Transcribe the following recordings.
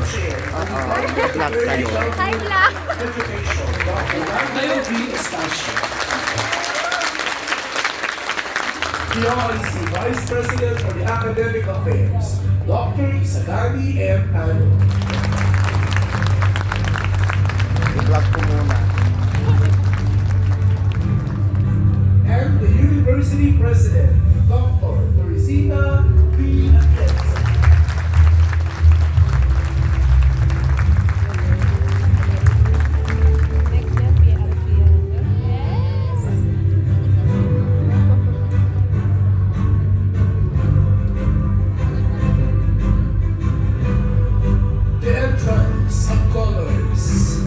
Chair of the Black kayo. Hi, Black! Education, Dr. Randayo B. Estacio. The OIC Vice President for the Academic Affairs, Dr. Isagani M. Ano. I-vlog ko muna. And the University President, Dr. Teresita P. Atienza. The entrance of colors.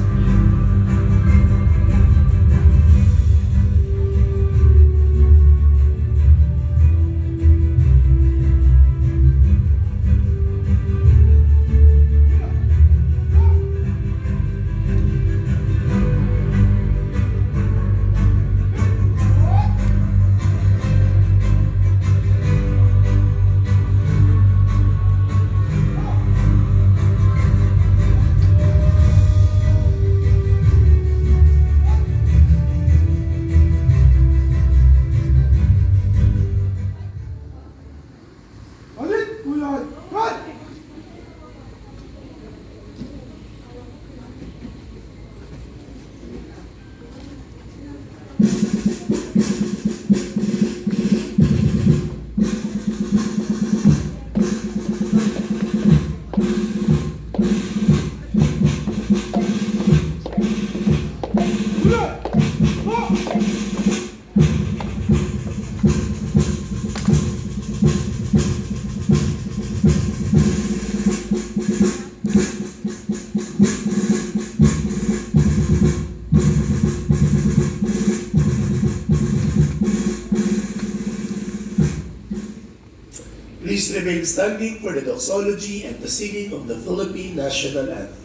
Please remain standing for the doxology and the singing of the Philippine National Anthem.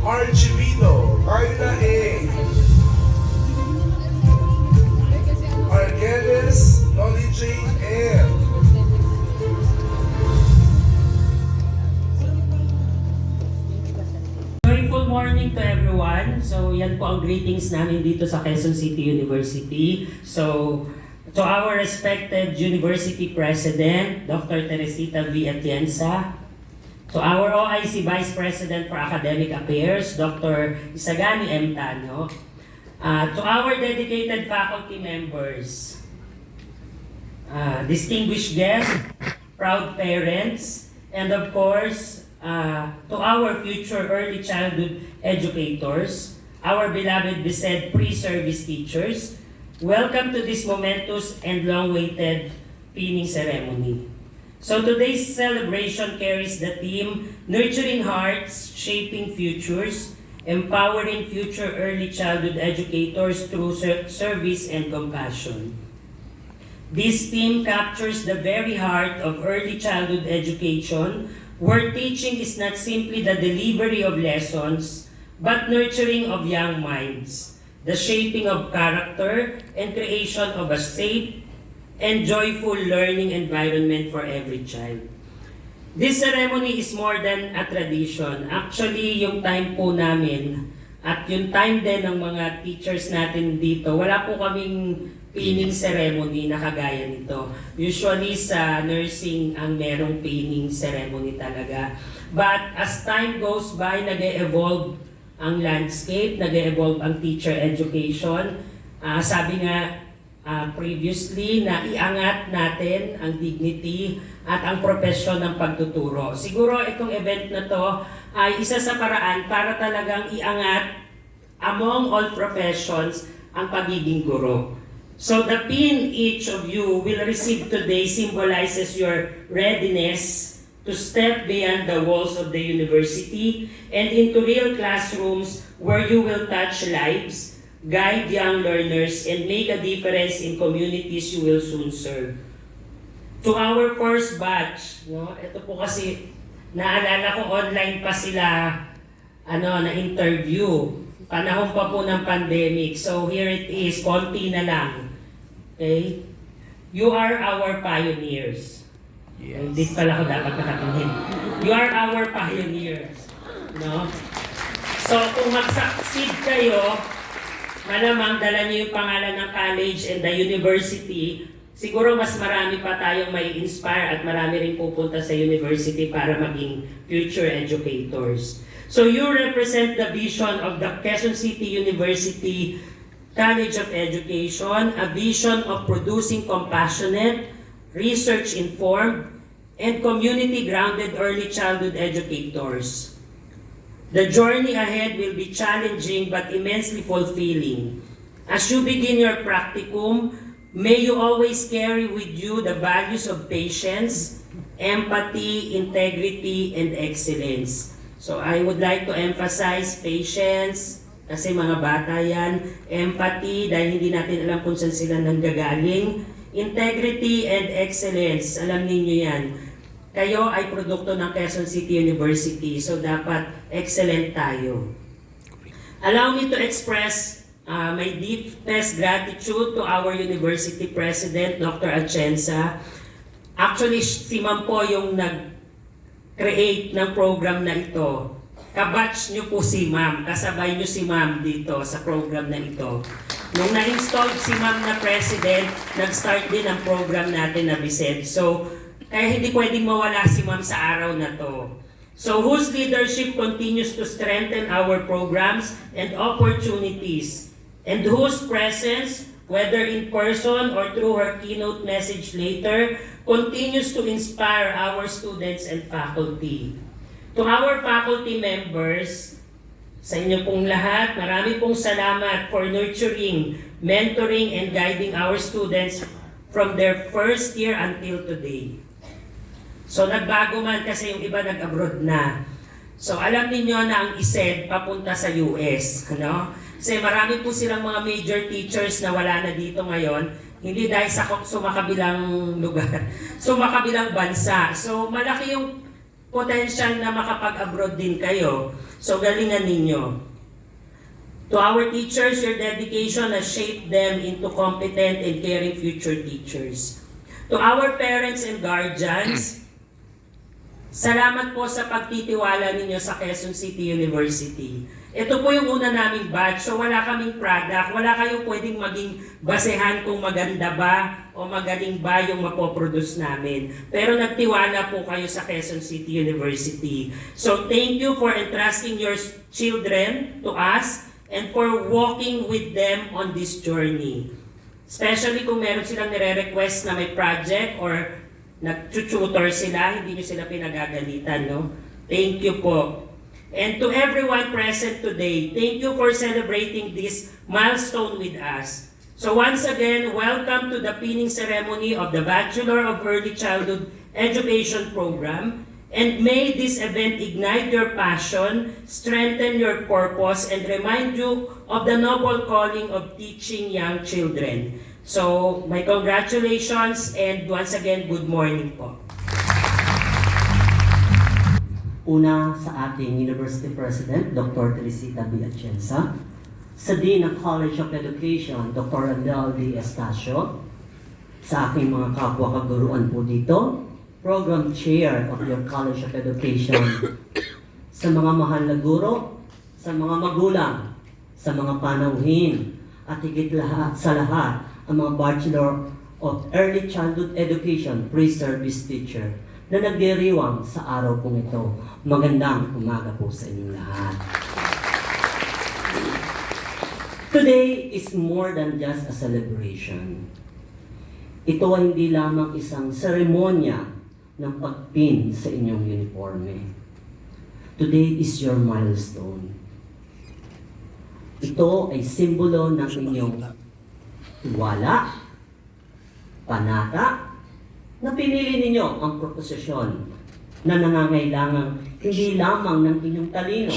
Archibino, Carla A. Argeles, Lolly Jane M. Very full morning to everyone. So yan po ang greetings namin dito sa Quezon City University. So To our respected University President, Dr. Teresita V. Atienza. To our OIC Vice President for Academic Affairs, Dr. Isagani M. Tano. To our dedicated faculty members, distinguished guests, proud parents, and of course, to our future early childhood educators, our beloved BSED pre-service teachers, welcome to this momentous and long-awaited pinning ceremony. So today's celebration carries the theme, Nurturing Hearts, Shaping Futures, Empowering Future Early Childhood Educators through Service and Compassion. This theme captures the very heart of early childhood education, where teaching is not simply the delivery of lessons, but nurturing of young minds, the shaping of character, and creation of a safe and joyful learning environment for every child. This ceremony is more than a tradition. Actually, yung time po namin at yung time din ng mga teachers natin dito, wala po kaming pinning ceremony na kagaya nito. Usually sa nursing ang merong pinning ceremony talaga. But as time goes by, nag-evolve ang landscape, nag-evolve ang teacher education. Sabi nga previously na iangat natin ang dignity at ang propesyon ng pagtuturo. Siguro itong event na to ay isa sa paraan para talagang iangat among all professions ang pagiging guro. So the pin each of you will receive today symbolizes your readiness to step beyond the walls of the university and into real classrooms where you will touch lives, guide young learners, and make a difference in communities you will soon serve. To our first batch, ito po kasi, naalala ko online pa sila, na-interview. Panahon pa po ng pandemic. So here it is, konti na lang. Okay? You are our pioneers. Yes. Hindi pala ko dapat nakatingin. You are our pioneers. No? So kung mag-succeed kayo, malamang dala niyo yung pangalan ng college and the university, siguro mas marami pa tayong may inspire at marami rin pupunta sa university para maging future educators. So you represent the vision of the Quezon City University College of Education, a vision of producing compassionate, research-informed, and community-grounded early childhood educators. The journey ahead will be challenging but immensely fulfilling. As you begin your practicum, may you always carry with you the values of patience, empathy, integrity, and excellence. So I would like to emphasize patience, kasi mga bata yan, empathy, dahil hindi natin alam kung saan sila nanggagaling, integrity and excellence, alam ninyo yan. Kayo ay produkto ng Quezon City University, so dapat excellent tayo. Allow me to express my deepest gratitude to our University President, Dr. Atienza. Actually, si Ma'am po yung nag-create ng program na ito. Kabatch niyo po si Ma'am, kasabay niyo si Ma'am dito sa program na ito. Nung na-install si Ma'am na President, nag-start din ang program natin na BSED. So, kaya hindi pwedeng mawala si Ma'am sa araw na to. So whose leadership continues to strengthen our programs and opportunities, and whose presence, whether in person or through her keynote message later, continues to inspire our students and faculty. To our faculty members, sa inyo pong lahat, marami pong salamat for nurturing, mentoring, and guiding our students from their first year until today. So nagbago man kasi yung iba nag-abroad na. So alam niyo na ang ISED papunta sa US, ano? Kasi marami po silang mga major teachers na wala na dito ngayon, hindi dahil sa sumakabilang lugar, sumakabilang bansa. So malaki yung potential na makapag-abroad din kayo. So galingan ninyo. To our teachers, your dedication has shaped them into competent and caring future teachers. To our parents and guardians, Salamat po sa pagtitiwala ninyo sa Quezon City University. Ito po yung una naming batch, so wala kaming product, wala kayong pwedeng maging basehan kung maganda ba o magaling ba yung mapoproduce namin. Pero nagtiwala po kayo sa Quezon City University. So thank you for entrusting your children to us and for walking with them on this journey. Especially kung meron silang nire-request na may project or nag-tutor sila, hindi nyo sila pinagagalitan, no? Thank you po. And to everyone present today, thank you for celebrating this milestone with us. So once again, welcome to the pinning ceremony of the Bachelor of Early Childhood Education Program. And may this event ignite your passion, strengthen your purpose, and remind you of the noble calling of teaching young children. So, my congratulations and once again, good morning po. Una sa ating University President, Dr. Teresita B. Atienza, sa Dean ng College of Education, Dr. Randall D. Estacio, sa aking mga kapwa-kaguruan po dito, Program Chair of your College of Education, sa mga mahal na guro, sa mga magulang, sa mga panauhin, at higit lahat, sa lahat, ang mga Bachelor of Early Childhood Education Pre-Service Teacher na nagdiriwang sa araw pong ito. Magandang umaga po sa inyong lahat. Today is more than just a celebration. Ito ay hindi lamang isang seremonya ng pagpin sa inyong uniforme. Today is your milestone. Ito ay simbolo ng inyong tiwala, panata, na pinili ninyo ang proposisyon na nangangailangan hindi lamang ng inyong talino,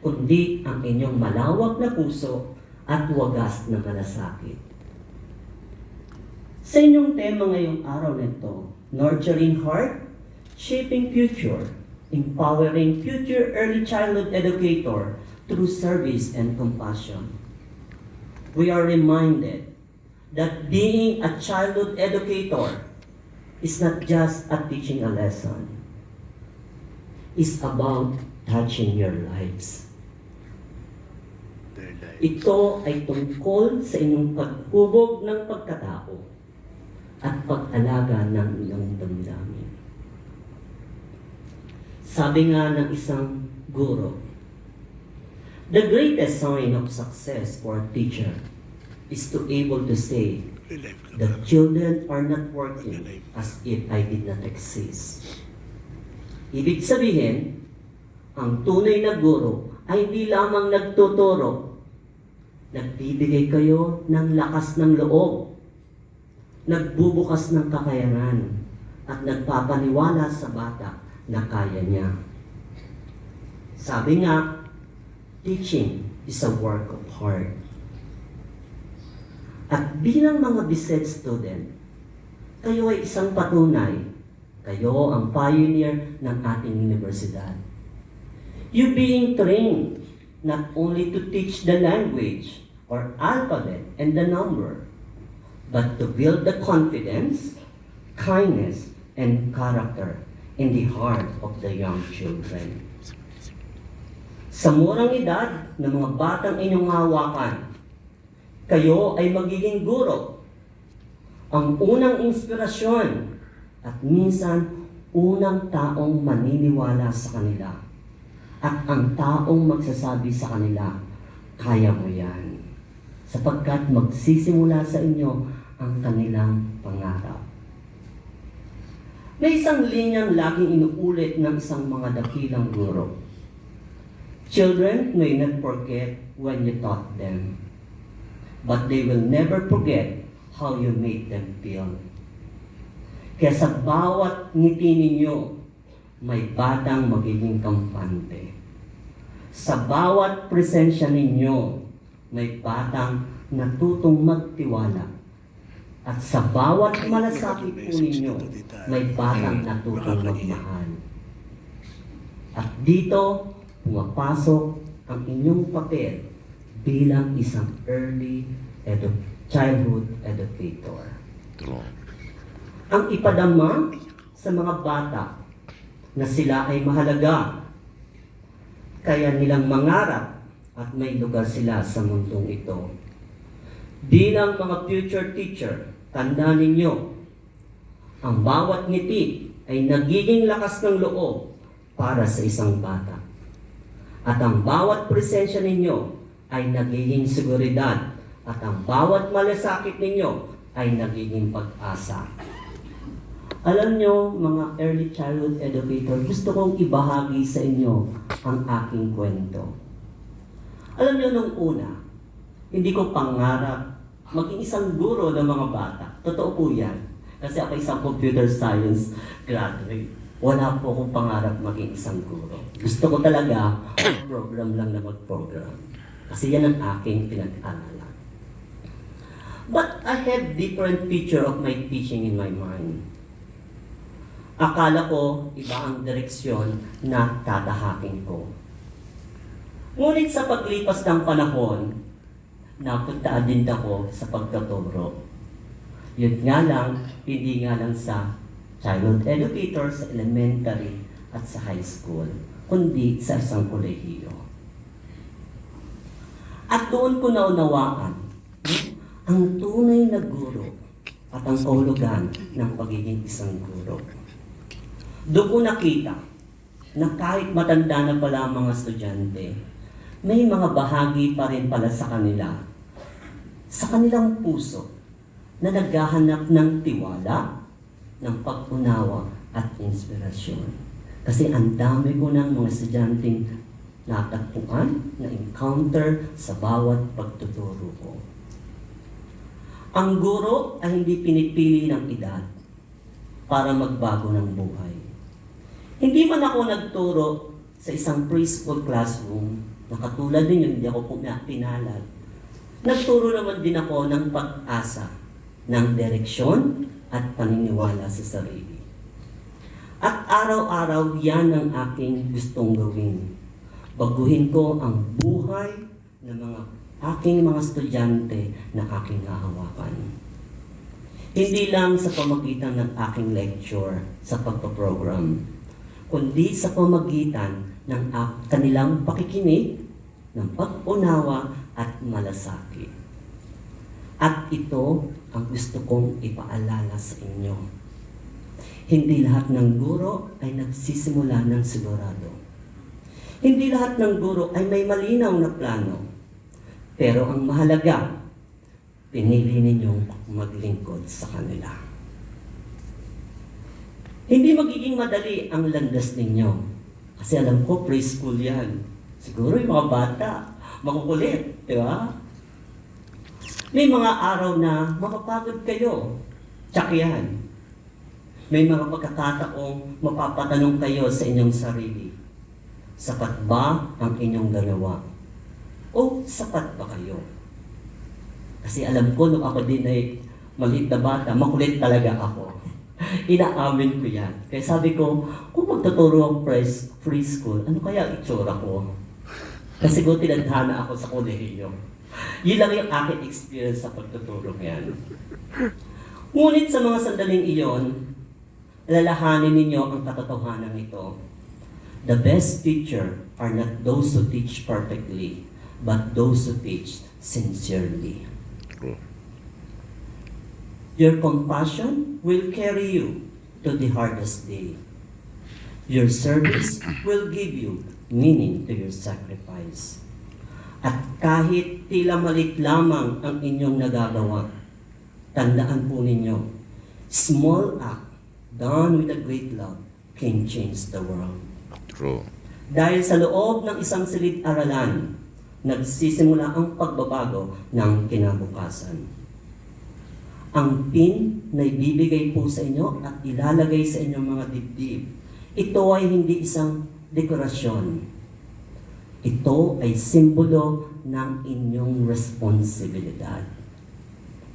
kundi ang inyong malawak na puso at wagas na malasakit. Sa inyong tema ngayong araw nito, Nurturing Heart, Shaping Future, Empowering Future Early Childhood Educator through Service and Compassion. We are reminded that being a childhood educator is not just a teaching a lesson. It's about touching your lives. Ito ay tungkol sa inyong paghubog ng pagkatao at pag-alaga ng inyong damdamin. Sabi nga ng isang guro, the greatest sign of success for a teacher is to able to say, the children are not working as if I did not exist. Ibig sabihin, ang tunay na guro ay hindi lamang nagtuturo, nagbibigay kayo ng lakas ng loob, nagbubukas ng kakayanan, at nagpapaniwala sa bata na kaya niya. Sabi nga, teaching is a work of heart. At bilang mga BSED student, kayo ay isang patunay. Kayo ang pioneer ng ating universidad. You being trained not only to teach the language or alphabet and the number, but to build the confidence, kindness, and character in the heart of the young children. Sa murang edad ng mga batang inyong hawakan, kayo ay magiging guro, ang unang inspirasyon at minsan unang taong maniniwala sa kanila at ang taong magsasabi sa kanila, kaya mo yan, sapagkat magsisimula sa inyo ang kanilang pangarap. May isang linyang laging inuulit ng isang mga dakilang guro. Children may not forget when you taught them, but they will never forget how you made them feel. Kaya sa bawat ngiti ninyo, may batang magiging kampante. Sa bawat presensya ninyo, may batang natutong magtiwala. At sa bawat malasakit po ninyo, may batang natutong magmahal. At dito, pumapasok ang inyong papel bilang isang early childhood educator. Ang ipadama sa mga bata na sila ay mahalaga. Kaya nilang mangarap at may lugar sila sa mundong ito. Bilang mga future teacher, tandaan ninyo, ang bawat ngiti ay nagiging lakas ng loob para sa isang bata. At ang bawat presensya ninyo ay nagiging seguridad at ang bawat malasakit ninyo ay nagiging pag-asa. Alam nyo, mga early childhood educator, gusto kong ibahagi sa inyo ang aking kwento. Alam nyo, nung una, hindi ko pangarap maging isang guro ng mga bata. Totoo po yan. Kasi ako isang computer science graduate. Wala po akong pangarap maging isang guro. Gusto ko talaga, program lang na mag-program. Kasi yan ang aking pinag-aralan. But I have different picture of my teaching in my mind. Akala ko iba ang direksyon na tatahakin ko. Ngunit sa paglipas ng panahon, napuntaan din ako sa pagtuturo. Yun nga lang, hindi nga lang sa childhood educator, sa elementary at sa high school, kundi sa isang kolehiyo. At doon ko naunawaan ang tunay na guro at ang kahulugan ng pagiging isang guro. Doon ko nakita na kahit matanda na pala ang mga estudyante, may mga bahagi pa rin pala sa kanila, sa kanilang puso, na naghahanap ng tiwala, ng pag-unawa at inspirasyon. Kasi ang dami ko ng mga estudyanteng natagpuan, na-encounter sa bawat pagtuturo ko. Ang guro ay hindi pinipili ng edad para magbago ng buhay. Hindi man ako nagturo sa isang preschool classroom na katulad ninyo, hindi ako pinalad. Nagturo naman din ako ng pag-asa, ng direksyon at paniniwala sa sarili. At araw-araw yan ang aking gustong gawin. Baguhin ko ang buhay ng mga aking mga estudyante na aking hahawakan. Hindi lang sa pamagitan ng aking lecture sa pagpaprogram, kundi sa pamagitan ng kanilang pakikinig, ng pag-unawa at malasakit. At ito ang gusto kong ipaalala sa inyo. Hindi lahat ng guro ay nagsisimula ng sigurado. Hindi lahat ng guro ay may malinaw na plano. Pero ang mahalaga, pinili ninyong maglingkod sa kanila. Hindi magiging madali ang landas ninyo. Kasi alam ko, preschool yan. Siguro yung mga bata, makukulit, di ba? May mga araw na mapapagod kayo. Tsak yan. May mga pagkakataong mapapatanong kayo sa inyong sarili. Sapat ba ang inyong ganawa? O sapat ba kayo? Kasi alam ko, nung ako din ay maliit na bata, makulit talaga ako. Inaamin ko yan. Kaya sabi ko, kung magtuturo ang preschool, ano kaya itsura ko? Kasi ko tinadhana ako sa kolehiyo. Yun lang yung aking experience sa pagtuturo yan. Ngunit sa mga sandaling iyon, lalahanin ninyo ang katotohanan nito. The best teacher are not those who teach perfectly, but those who teach sincerely. Your compassion will carry you to the hardest day. Your service will give you meaning to your sacrifice. At kahit tila malit lamang ang inyong nagagawa, tandaan po ninyo, small act done with a great love can change the world. True. Dahil sa loob ng isang silid-aralan, nagsisimula ang pagbabago ng kinabukasan. Ang pin na ibibigay po sa inyo at ilalagay sa inyong mga dibdib, ito ay hindi isang dekorasyon. Ito ay simbolo ng inyong responsibilidad,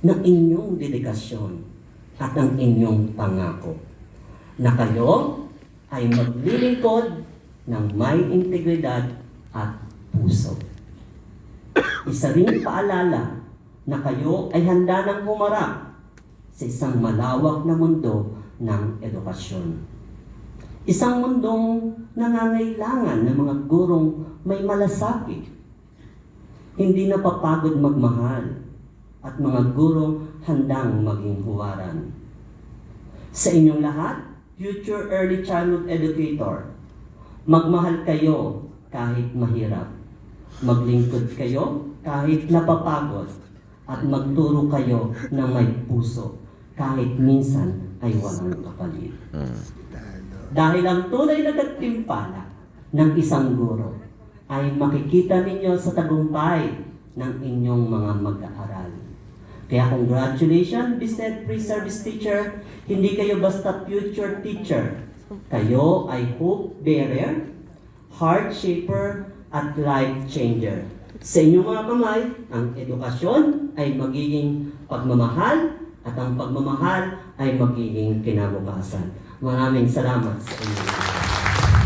ng inyong dedikasyon, at ng inyong pangako na kayo ay maglilingkod ng may integridad at puso. Isa ring paalala na kayo ay handa ng humarap sa isang malawak na mundo ng edukasyon. Isang mundong nangangailangan ng mga gurong may malasakit, hindi napapagod magmahal, at mga gurong handang maging huwaran. Sa inyong lahat, future early childhood educator, magmahal kayo kahit mahirap. Maglingkod kayo kahit napapagod. At magturo kayo ng may puso kahit minsan ay walang kapalit. Dahil ang tunay na nagtimpala ng isang guro ay makikita ninyo sa tagumpay ng inyong mga mag-aaral. Kaya congratulations, Bisnet Pre-Service Teacher. Hindi kayo basta future teacher. Kayo ay hope bearer, heart shaper, at life changer. Sa inyong mga kamay, ang edukasyon ay magiging pagmamahal at ang pagmamahal ay magiging kinabukasan. Maraming salamat sa inyo.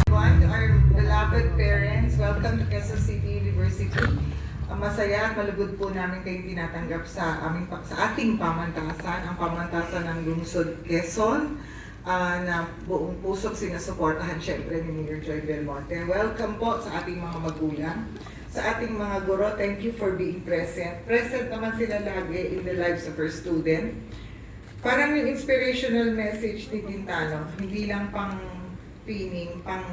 To our beloved parents, welcome to Quezon City University. Masaya at malugod po namin kayong tinatanggap sa ating pamantasan, ang pamantasan ng lungsod Quezon, na buong pusok sinusuportahan syempre ni Mayor Joy Belmonte. Welcome po sa ating mga magulang, sa ating mga guro. Thank you for being present. Present naman sila lagi in the lives of our student. Parang yung inspirational message ni Tintano, hindi lang pang pinning, pang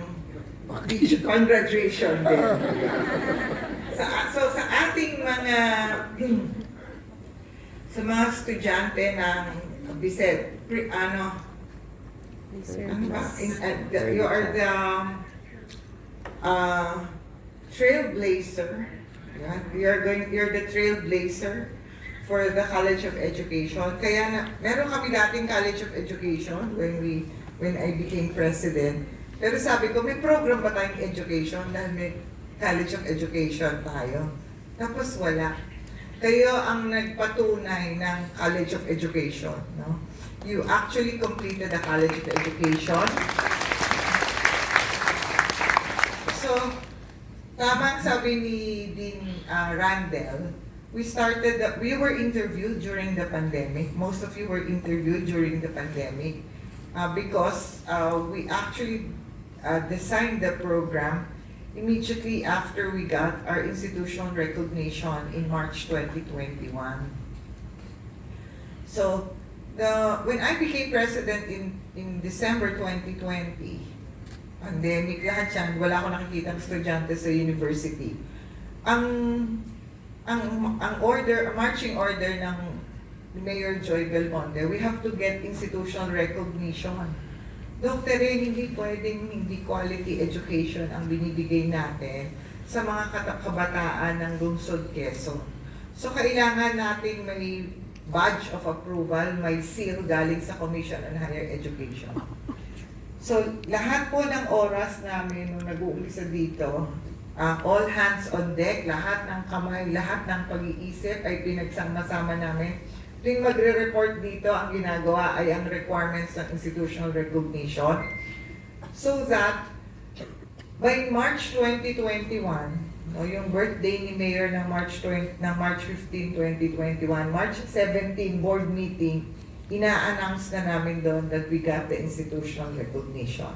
graduation din. So sa ating mga sa mga estudyante ng Bised, you are the trailblazer. You're the trailblazer for the College of Education. Kaya meron kami dating College of Education when I became president. Pero sabi ko, may program ba tayong education dahil may College of Education tayo? Tapos wala. Kayo ang nagpatunay ng College of Education, no? You actually completed the College of Education. So, tama sabi ni Dean Randel, we were interviewed during the pandemic. Most of you were interviewed during the pandemic because we actually designed the program immediately after we got our institutional recognition in March 2021. So, when I became president in December 2020, pandemic lahat yan, wala akong nakikita ng estudyante sa university. Ang marching order ng Mayor Joy Belmonte, we have to get institutional recognition. Dr. hindi pwedeng hindi quality education ang binibigay natin sa mga kabataan ng lungsod Quezon. So kailangan nating may badge of approval, may seal galing sa Commission on Higher Education. So lahat po ng oras namin nung nag-uumpisa dito, all hands on deck, lahat ng kamay, lahat ng pag-iisip ay pinagsama-sama namin. Tuwing magre-report dito, ang ginagawa ay ang requirements ng institutional recognition so that by March 2021, yung birthday ni Mayor ng March 15, 2021, March 17 board meeting, ina-announce na namin doon that we got the institutional recognition.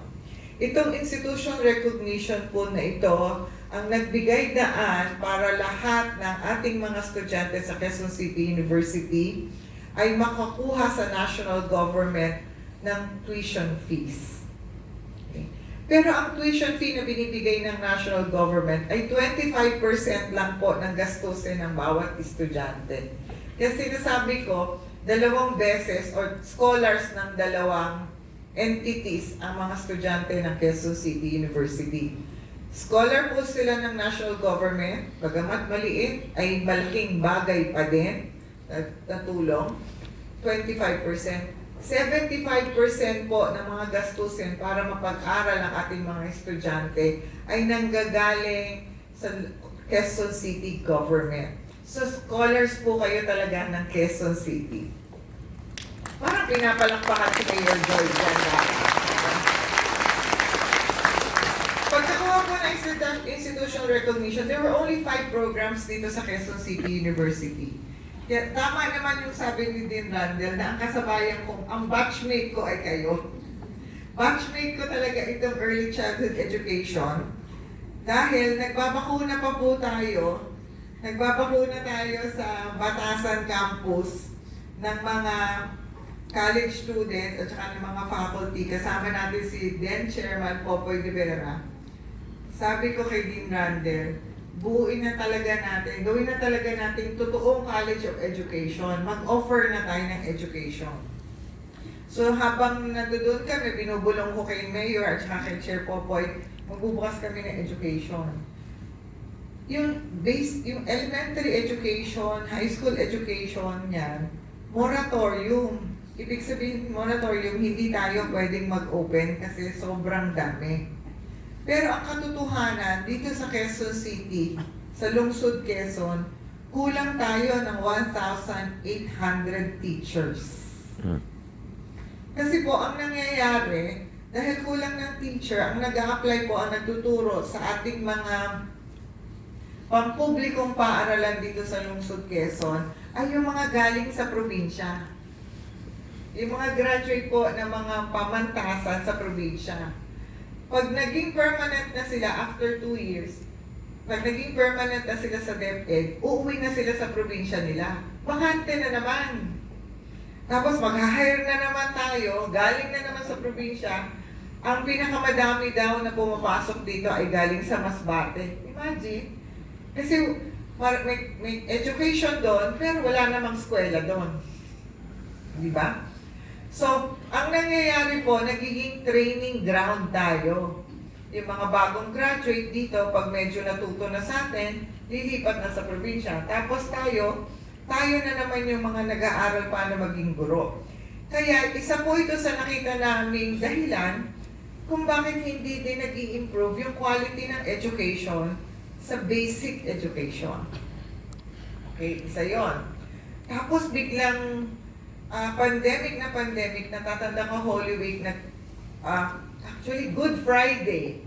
Itong institutional recognition po na ito ang nagbigay daan para lahat ng ating mga estudyante sa Quezon City University ay makakuha sa national government ng tuition fees. Okay. Pero ang tuition fee na binibigay ng national government ay 25% lang po ng gastusin ng bawat estudyante. Kasi sinasabi ko, 2 beses or scholars ng 2 entities ang mga estudyante ng Quezon City University. Scholar po sila ng national government, bagamat maliit, ay malaking bagay pa din na tulong, 25%. 75% po ng mga gastusin para mapag-aral ang ating mga estudyante ay nanggagaling sa Quezon City government. So scholars po kayo talaga ng Quezon City. Parang pinapalakpakan si Mayor Joy dyan dahil. Pagkakuha po ng institutional recognition, there were only 5 programs dito sa Quezon City University. Kaya tama naman yung sabi ni Dean Randel na ang kasabayan ko, ang batchmate ko ay kayo. batchmate ko talaga itong early childhood education dahil nagbabakuna pa po tayo. Nagbabakuna tayo sa Batasan Campus ng mga college students at saka ng mga faculty. Kasama natin si then Chairman Popoy de Vera. Sabi ko kay Dean Rander, buuin na talaga natin, gawin na talaga natin totoong College of Education. Mag-offer na tayo ng education. So habang nandoon kami, binubulong ko kay Mayor at saka kay Chair Popoy, magbubukas kami ng education. Yung elementary education, high school education yan, moratorium. Ibig sabihin moratorium, hindi tayo pwedeng mag-open kasi sobrang dami. Pero ang katotohanan, dito sa Quezon City, sa lungsod Quezon, kulang tayo ng 1,800 teachers. Kasi po, ang nangyayari, dahil kulang ng teacher, ang nag-a-apply po, ang nagtuturo sa ating mga pampublikong paaralan dito sa lungsod Quezon, ay yung mga galing sa probinsya. Yung mga graduate po ng mga pamantasan sa probinsya. Pag naging permanent na sila after 2 years, pag naging permanent na sila sa DepEd, uuwi na sila sa probinsya nila. Bakante na naman. Tapos mag-hire na naman tayo, galing na naman sa probinsya. Ang pinakamadami daw na pumapasok dito ay galing sa Masbate. Imagine. Kasi may education doon, pero wala namang eskwela doon. Di ba? So, ang nangyayari po, nagiging training ground tayo. Yung mga bagong graduate dito, pag medyo natuto na sa atin, lilipat na sa probinsya. Tapos tayo na naman yung mga nag-aaral pa na maging guro. Kaya isa po ito sa nakita naming dahilan kung bakit hindi din nag-i-improve yung quality ng education sa basic education. Okay, isa yon. Tapos biglang pandemic, natatanda ko Holy Week, actually Good Friday.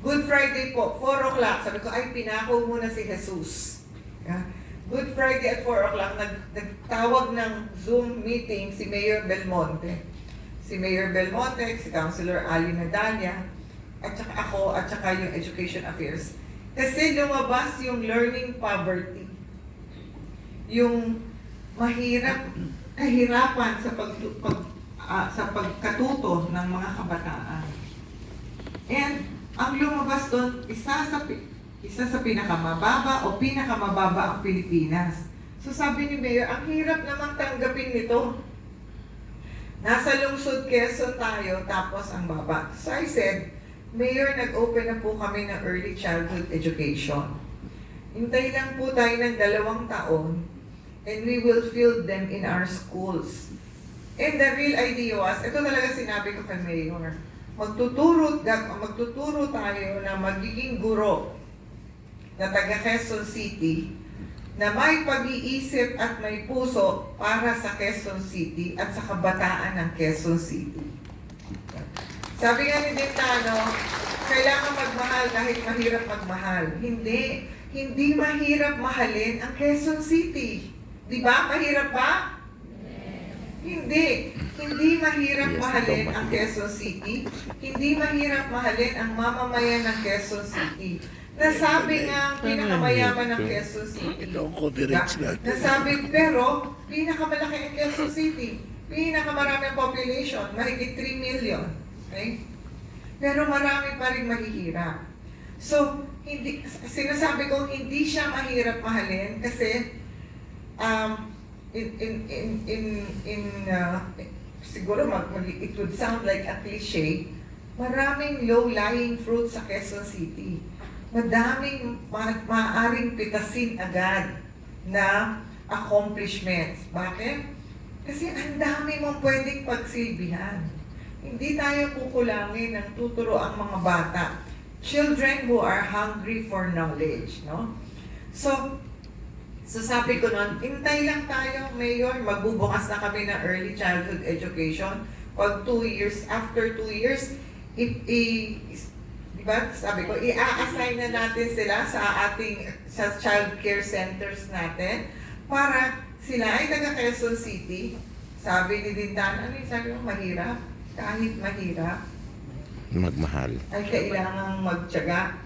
Good Friday po, 4 o'clock. Sabi ko, ay pinako muna si Jesus. Good Friday at 4 o'clock, nagtawag ng Zoom meeting si Mayor Belmonte. Si Mayor Belmonte, si Councilor Ali Nadanya, at saka ako, at saka yung Education Affairs. Kasi lumabas yung learning poverty. Yung kahirapan sa pagkatuto ng mga kabataan. And ang lumabas doon, isa sa pinakamababa o pinakamababa ang Pilipinas. So sabi ni Mayor, ang hirap namang tanggapin nito. Nasa lungsod Quezon tayo, tapos ang baba. So I said, Mayor, nag-open na po kami ng early childhood education. Hintay lang po tayo ng 2 taon and we will field them in our schools. And the real idea was, ito talaga sinabi ko kay Mayor, magtuturo tayo na magiging guro na taga Quezon City na may pag-iisip at may puso para sa Quezon City at sa kabataan ng Quezon City. Sabi nga ni Dintano, kailangan magmahal kahit mahirap magmahal. Hindi mahirap mahalin ang Quezon City. Di ba? Mahirap ba? Hindi. Hindi mahirap mahalin ang Quezon City. Hindi mahirap mahalin ang mamamayan ng Quezon City. Nasabi nga ang pinakamayaman ng Quezon City. Nasabi, pero pinakamalaki ang Quezon City. Pinakamaraming population, mahigit 3 million. Okay? Pero marami pa rin mahihirap. So, sinasabi ko, hindi siya mahirap mahalin kasi siguro it would sound like a cliche, maraming low-lying fruits sa Quezon City. Madaming maaaring pitasin agad na accomplishments. Bakit? Kasi ang dami mong pwedeng pagsilbihan. Hindi tayo kukulangin ng tuturo ang mga bata. Children who are hungry for knowledge, no? So sabi ko nun, hintay lang tayo, Mayor, magbubukas na kami ng early childhood education. Pag 2 years, after 2 years, diba, sabi ko, i-assign na natin sila sa child care centers natin para sila ay taga Quezon City. Sabi ni Dindan, sabi mo, mahirap. kahit mahirap, Magmahal. ay kailangang magtiyaga.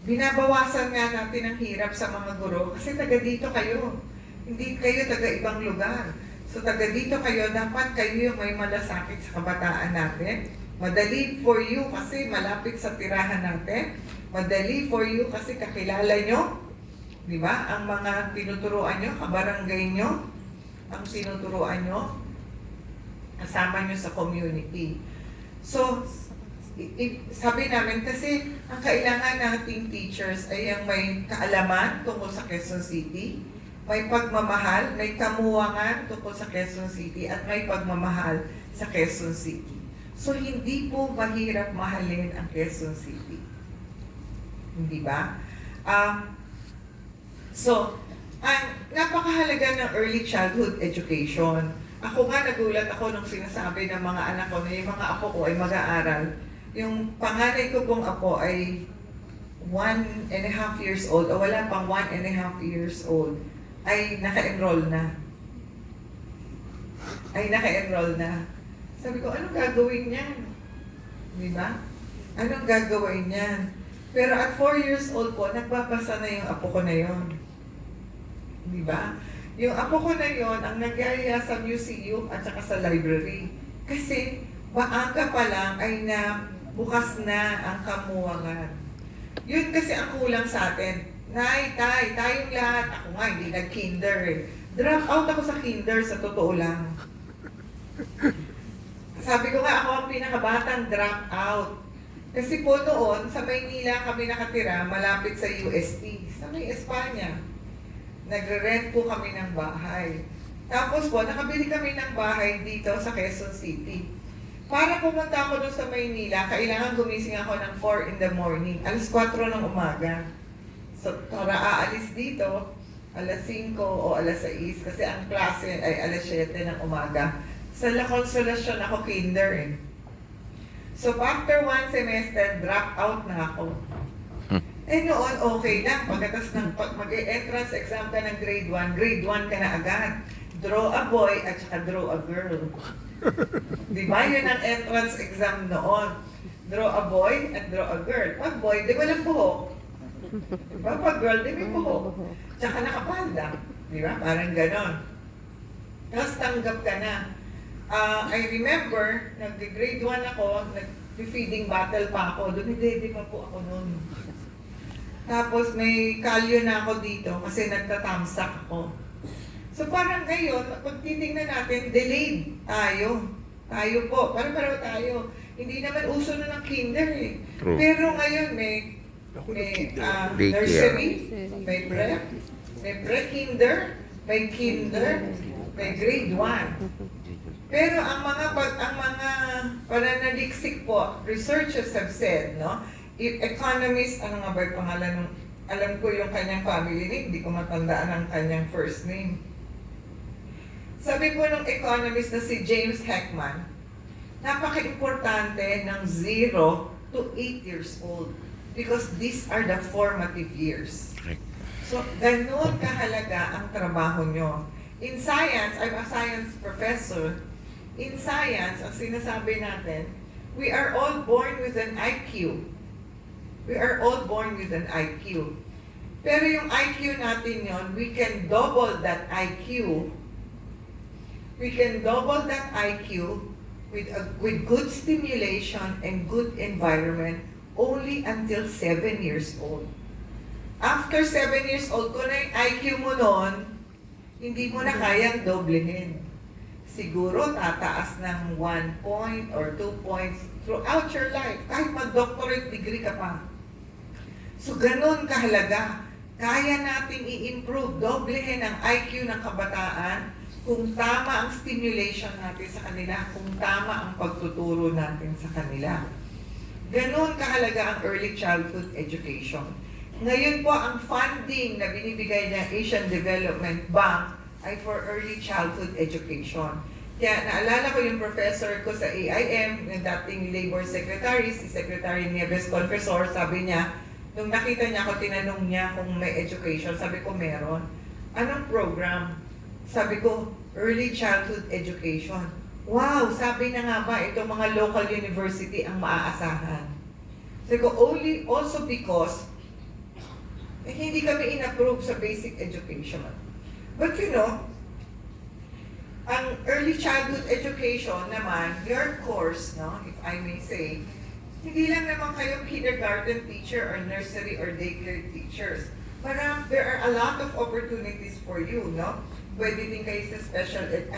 Binabawasan nga natin ang hirap sa mga guro kasi taga dito kayo. Hindi kayo taga ibang lugar. So taga dito kayo, dapat kayo yung may malasakit sa kabataan natin. Madali for you kasi malapit sa tirahan natin. Madali for you kasi kakilala nyo. Di ba? Ang mga tinuturuan nyo, kabarangay nyo, ang tinuturuan nyo, kasama nyo sa community. So, sabi namin kasi ang kailangan nating teachers ay ang may kaalaman tungkol sa Quezon City, may pagmamahal, may kamuwangan tungkol sa Quezon City, at may pagmamahal sa Quezon City. So, hindi po mahirap mahalin ang Quezon City. Hindi ba? So, ang napakahalaga ng early childhood education. Ako nga nagulat ako nung sinasabi ng mga anak ko na yung mga apo ko ay mag-aaral. Yung panganay ko pong apo ay 1.5 years old, o wala pang 1.5 years old, ay naka-enroll na. Sabi ko, anong gagawin niyan? Di ba? Anong gagawin niyan? Pero at 4 years old po, nagbabasa na yung apo ko na yon. Di ba? Yung apo ko na yon ang nagyaya sa museum at saka sa library. Kasi maaga pa lang ay bukas na ang kamuwangan. Yun kasi ang kulang sa atin. Nay, tay, tayong lahat. Ako nga, hindi nag-kinder eh. Drop out ako sa kinder, sa totoo lang. Sabi ko nga, ako ang pinakabatang drop out. Kasi po noon, sa Maynila kami nakatira, malapit sa UST, sa may Espanya. Nagre-rent po kami ng bahay. Tapos po, nakabili kami ng bahay dito sa Quezon City. Para pumunta ako doon sa Maynila, kailangan gumising ako ng 4 in the morning, alas 4 ng umaga. So, para aalis dito, alas 5 o alas 6, kasi ang klase ay alas 7 ng umaga. Sa La Consolacion ako kinder eh. So, after 1 semester, drop out na ako. Eh noon, okay lang. Pagkatapos ng mag-entrance exam ka ng grade 1 ka na agad. Draw a boy at saka draw a girl. Di ba? Yun ang entrance exam noon. Draw a boy at draw a girl. Pag boy, di ba lang buhok? Di ba? Pag girl, di may buhok. Tsaka nakapalda. Di ba? Parang ganon. Tapos tanggap ka na. I remember, nag-grade 1 ako, nag-feeding battle pa ako. Dumidede pa po ako noon. Tapos may kalyo na ako dito kasi nagtatamsak ako. So parang ngayon, pag titingnan natin, delayed tayo. Tayo po, parang tayo. Hindi naman uso na ng kinder eh. True. Pero ngayon may nursery, may prep, may pre-kinder, may kinder, may grade 1. Pero ang mga pananaliksik po, researchers have said, no? If economist, ano nga ba yung pangalan ng, alam ko yung kanyang family name, hindi ko matandaan ang kanyang first name. Sabi po ng economist na si James Heckman, napaka-importante ng 0 to 8 years old because these are the formative years. So, ganun kahalaga ang trabaho nyo. In science, I'm a science professor. In science, ang sinasabi natin, we are all born with an IQ. We are all born with an IQ. Pero yung IQ natin yon, we can double that IQ. We can double that IQ with good stimulation and good environment only until 7 years old. After 7 years old, kung na yung IQ mo noon, hindi mo na kayang doblehin. Siguro tataas ng 1 point or 2 points throughout your life, kahit mag-doctorate degree ka pa. So ganun kahalaga. Kaya nating i-improve, doblehin ang IQ ng kabataan kung tama ang stimulation natin sa kanila, kung tama ang pagtuturo natin sa kanila. Ganun kahalaga ang early childhood education. Ngayon po, ang funding na binibigay ng Asian Development Bank ay for early childhood education. Kaya naalala ko yung professor ko sa AIM, yung dating labor secretary, si Secretary Nieves Confessor, sabi niya, nung nakita niya ako, tinanong niya kung may education, sabi ko meron. Anong program? Sabi ko, early childhood education. wow, sabi na nga ba, itong mga local university ang maaasahan. Sabi ko, only also because hindi kami in-approve sa basic education. But you know, ang early childhood education naman, your course, no, if I may say, hindi lang naman kayong kindergarten teacher or nursery or daycare teachers. There are a lot of opportunities for you, no? Pwede din kayo sa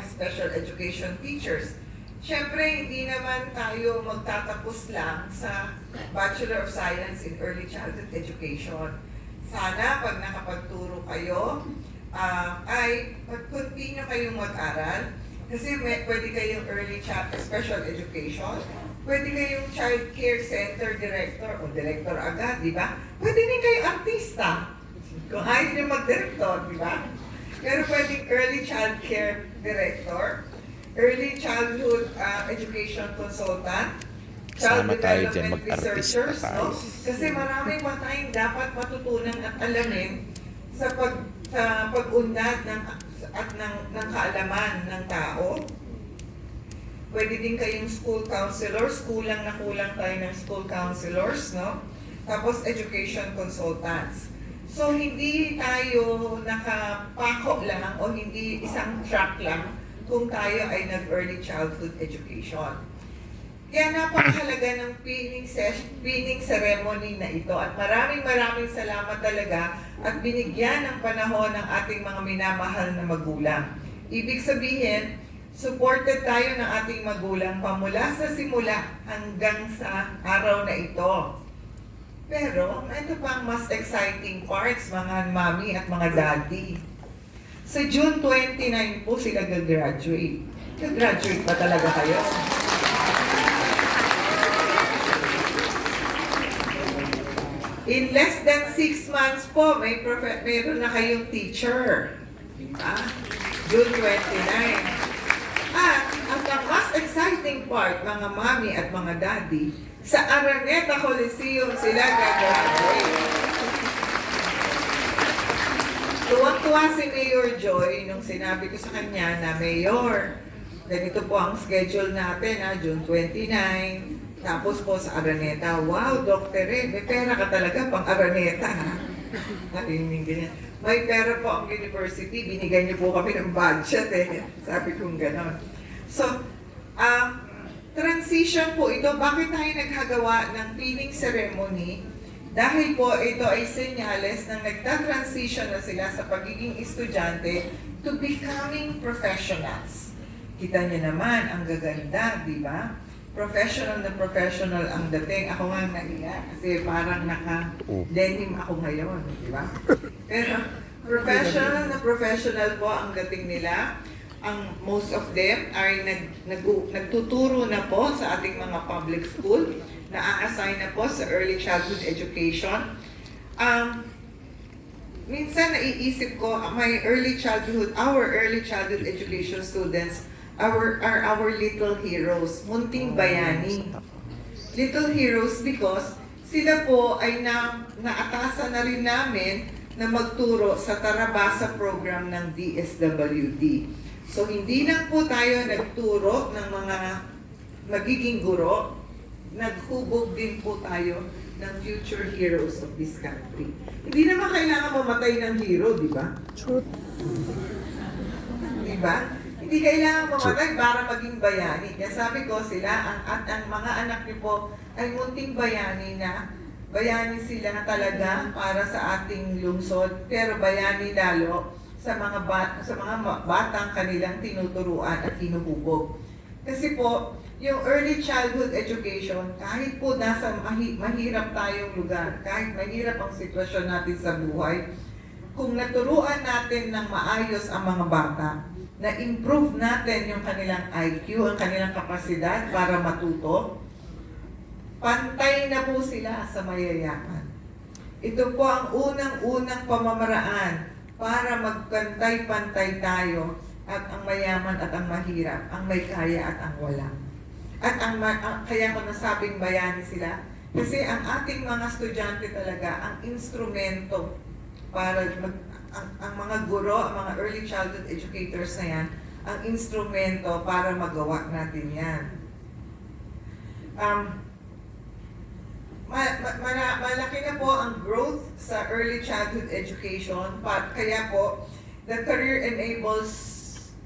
special education teachers. Siyempre, hindi naman tayo magtatapos lang sa Bachelor of Science in Early Childhood Education. Sana, pag nakapagturo kayo, ay mag-continue kayong mag-aral. Kasi pwede kayong special education, pwede kayong child care center director o director agad, di ba? Pwede din kayong artista, kung ayaw nyo mag-director, di ba? Pero pwedeng early child care director, early childhood education consultant, child Sama tayo dyan, development mag-artista researchers, tayo. no? Kasi maraming pa tayong dapat matutunan at alamin sa pag-unlad ng kaalaman ng tao. Pwede din kayong school counselors, kulang na kulang tayo ng school counselors, no? Tapos education consultants. So hindi tayo nakapako lang o hindi isang track lang kung tayo ay nag-early childhood education. Kaya napakahalaga ng pinning ceremony na ito at maraming salamat talaga at binigyan ng panahon ng ating mga minamahal na magulang. Ibig sabihin, supported tayo ng ating magulang pamula sa simula hanggang sa araw na ito. Pero ito pa ang mas exciting parts, mga mami at mga daddy. Sa June 29 po sila gagraduate. Gagraduate pa talaga kayo? In less than 6 months po, mayroon na kayong teacher. Diba? June 29. At ang mas exciting part, mga mami at mga daddy, sa Araneta Coliseum sila gagraduate. Tuwang-tuwa si Mayor Joy nung sinabi ko sa kanya na, Mayor, ganito po ang schedule natin, June 29. Tapos po sa Araneta, wow, Dr. may pera ka talaga pang Araneta, ha? Ganyan. May pera po ang university, binigay niyo po kami ng budget, Sabi kong ganon. So, transition po ito. Bakit tayo naghagawa ng pinning ceremony? Dahil po ito ay senyales na nagta-transition na sila sa pagiging estudyante to becoming professionals. Kita niyo naman, ang gaganda, di ba? Professional na professional ang dating. Ako nga nahiya kasi parang naka-denim ako ngayon, di ba? Pero professional na professional po ang dating nila. Ang most of them ay nagtuturo na po sa ating mga public school, na-assign na po sa early childhood education. Minsan naiisip ko, our early childhood education students are our little heroes, munting bayani. Little heroes because sila po ay naatasan na rin namin na magturo sa Tarabasa program ng DSWD. So hindi lang po tayo nagturo ng mga magiging guro, naghubog din po tayo ng future heroes of this country. Hindi naman kailangan mamatay ng hero, di ba? Di ba? Hindi kailangan mamatay para maging bayani. Kaya sabi ko sila, ang mga anak niyo po ay munting bayani na bayani sila talaga para sa ating lungsod, pero bayani lalo sa mga batang kanilang tinuturuan at hinuhubog. Kasi po, yung early childhood education, kahit po nasa mahirap tayong lugar, kahit mahirap ang sitwasyon natin sa buhay, kung naturuan natin ng maayos ang mga bata, na-improve natin yung kanilang IQ, ang kanilang kapasidad para matuto, pantay na po sila sa mayayaman. Ito po ang unang-unang pamamaraan para magpantay-pantay tayo at ang mayaman at ang mahirap, ang may kaya at ang wala. At kaya ko nasabing bayani sila, kasi ang ating mga estudyante talaga, ang instrumento para ang mga guro, ang mga early childhood educators na yan, ang instrumento para magawa natin yan. Malaki na po ang growth sa early childhood education, kaya po, the career enables,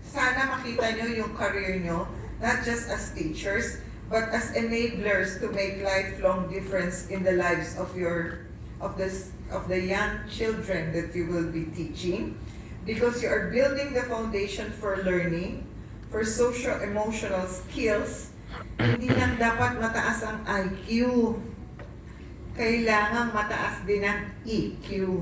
sana makita nyo yung career nyo, not just as teachers, but as enablers to make lifelong difference in the lives of the young children that you will be teaching, because you are building the foundation for learning, for social-emotional skills. Hindi lang dapat mataas ang IQ, kailangan mataas din ang EQ.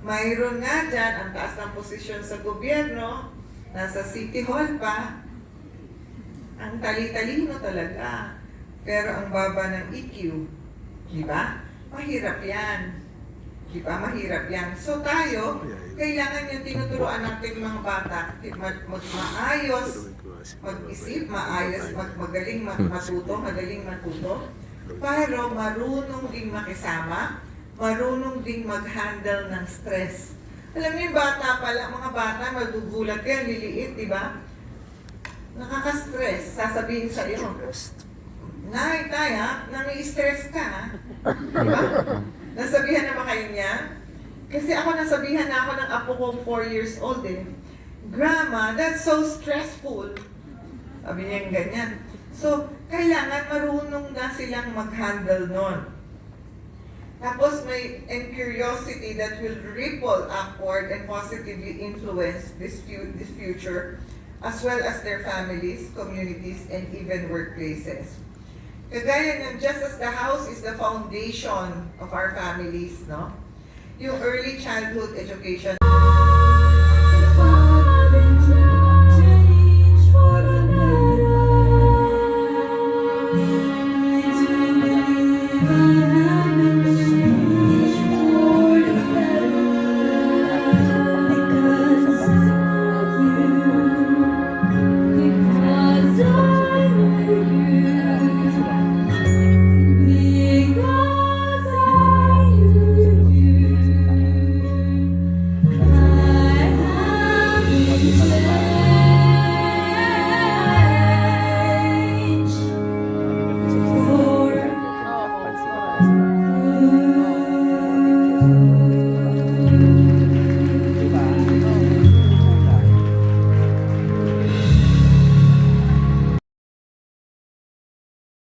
Mayroon nga dyan, ang taas ng posisyon sa gobyerno, nasa City Hall pa, ang tali-talino talaga. Pero ang baba ng EQ, di ba? Mahirap yan. Di ba? Mahirap yan. So tayo, kailangan yung tinuturuan natin mga bata, maayos, mag-isip, maayos, magaling matuto, pero marunong ding makisama, marunong ding mag-handle ng stress. Alam niyo yung bata pala, mga bata, magugulat yan, liliit, di ba? Nakaka-stress, sasabihin sa iyo, Nay, nami-stress ka, ha? Di ba? Nasabihan na ba kayo niya? Kasi ako nasabihan na ako ng apo ko 4 years old eh. Grandma, that's so stressful. Sabi niya yung ganyan. So, kailangan marunong na silang mag-handle nun. Tapos may curiosity that will ripple upward and positively influence this future, as well as their families, communities, and even workplaces. Kagaya ng just as the house is the foundation of our families, no? Yung early childhood education Change for the better.